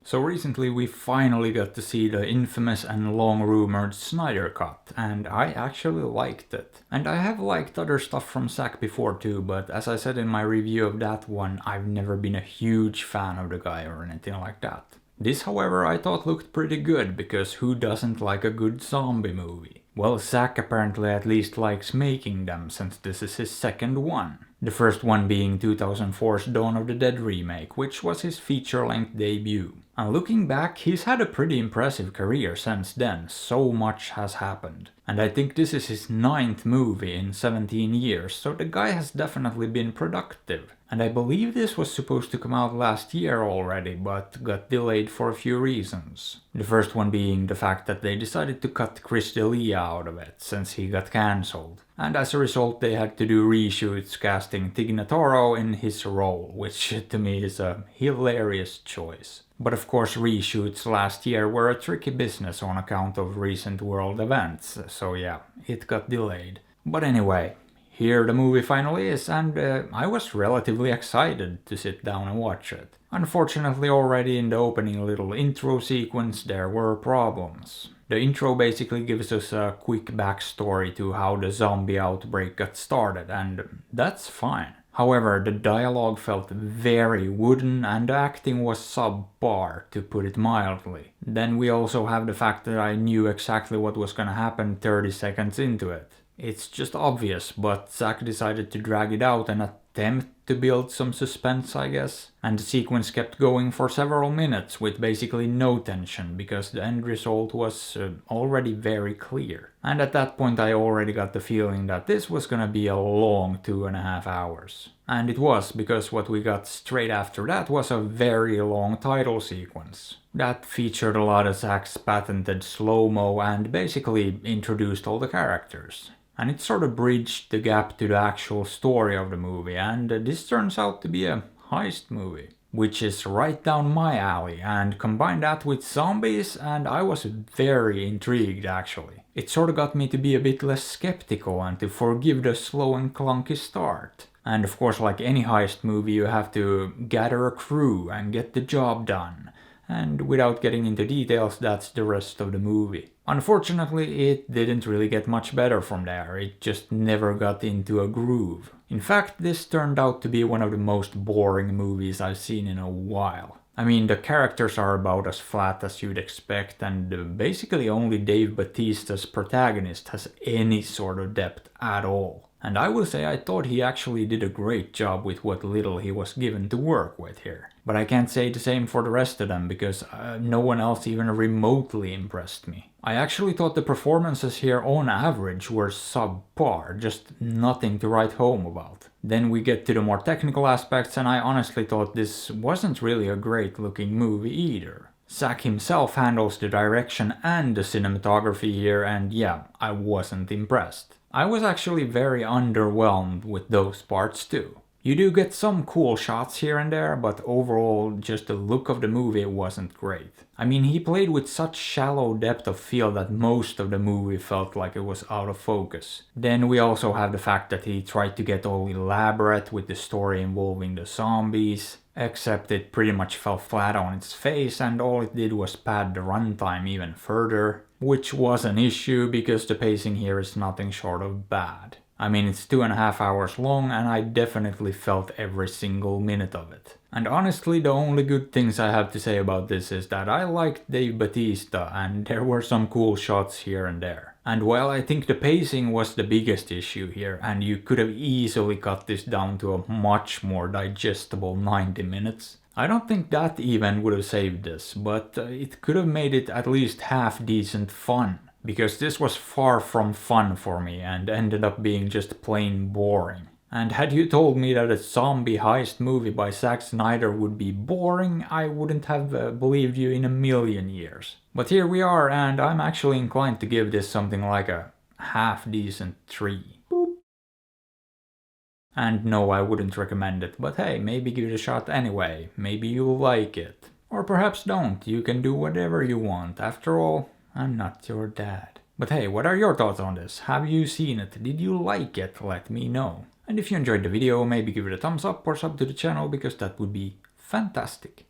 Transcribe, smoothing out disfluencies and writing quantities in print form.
So recently we finally got to see the infamous and long-rumored Snyder Cut, and I actually liked it. And I have liked other stuff from Zack before too, but as I said in my review of that one, I've never been a huge fan of the guy or anything like that. This, however, I thought looked pretty good, because who doesn't like a good zombie movie? Well, Zack apparently at least likes making them, since this is his second one. The first one being 2004's Dawn of the Dead remake, which was his feature-length debut. And looking back, he's had a pretty impressive career since then, so much has happened. And I think this is his 9th movie in 17 years, so the guy has definitely been productive. And I believe this was supposed to come out last year already, but got delayed for a few reasons. The first one being the fact that they decided to cut Chris D'Elia out of it, since he got cancelled. And as a result they had to do reshoots casting Tig Notaro in his role, which to me is a hilarious choice. But of course reshoots last year were a tricky business on account of recent world events, so yeah, it got delayed. But anyway, here the movie finally is, and I was relatively excited to sit down and watch it. Unfortunately, already in the opening little intro sequence there were problems. The intro basically gives us a quick backstory to how the zombie outbreak got started, and that's fine. However, the dialogue felt very wooden and the acting was subpar, to put it mildly. Then we also have the fact that I knew exactly what was gonna happen 30 seconds into it. It's just obvious, but Zack decided to drag it out and attempt to build some suspense, I guess. And the sequence kept going for several minutes with basically no tension, because the end result was already very clear. And at that point I already got the feeling that this was gonna be a long 2.5 hours. And it was, because what we got straight after that was a very long title sequence. That featured a lot of Zack's patented slow-mo and basically introduced all the characters. And it sort of bridged the gap to the actual story of the movie, and this turns out to be a heist movie. Which is right down my alley, and combine that with zombies and I was very intrigued actually. It sort of got me to be a bit less skeptical and to forgive the slow and clunky start. And of course, like any heist movie, you have to gather a crew and get the job done. And without getting into details, that's the rest of the movie. Unfortunately, it didn't really get much better from there, it just never got into a groove. In fact, this turned out to be one of the most boring movies I've seen in a while. I mean, the characters are about as flat as you'd expect, and basically only Dave Bautista's protagonist has any sort of depth at all. And I will say I thought he actually did a great job with what little he was given to work with here. But I can't say the same for the rest of them, because no one else even remotely impressed me. I actually thought the performances here on average were subpar, just nothing to write home about. Then we get to the more technical aspects, and I honestly thought this wasn't really a great looking movie either. Zack himself handles the direction and the cinematography here, and yeah, I wasn't impressed. I was actually very underwhelmed with those parts too. You do get some cool shots here and there, but overall just the look of the movie wasn't great. I mean, he played with such shallow depth of field that most of the movie felt like it was out of focus. Then we also have the fact that he tried to get all elaborate with the story involving the zombies, except it pretty much fell flat on its face and all it did was pad the runtime even further. Which was an issue, because the pacing here is nothing short of bad. I mean, it's 2.5 hours long and I definitely felt every single minute of it. And honestly, the only good things I have to say about this is that I liked Dave Bautista and there were some cool shots here and there. And while I think the pacing was the biggest issue here, and you could have easily cut this down to a much more digestible 90 minutes, I don't think that even would have saved this, but it could have made it at least half decent fun. Because this was far from fun for me and ended up being just plain boring. And had you told me that a zombie heist movie by Zack Snyder would be boring, I wouldn't have believed you in a million years. But here we are, and I'm actually inclined to give this something like a half decent 3. Boop. And no, I wouldn't recommend it, but hey, maybe give it a shot anyway. Maybe you'll like it. Or perhaps don't, you can do whatever you want. After all, I'm not your dad. But hey, what are your thoughts on this? Have you seen it? Did you like it? Let me know. And if you enjoyed the video, maybe give it a thumbs up or sub to the channel, because that would be fantastic.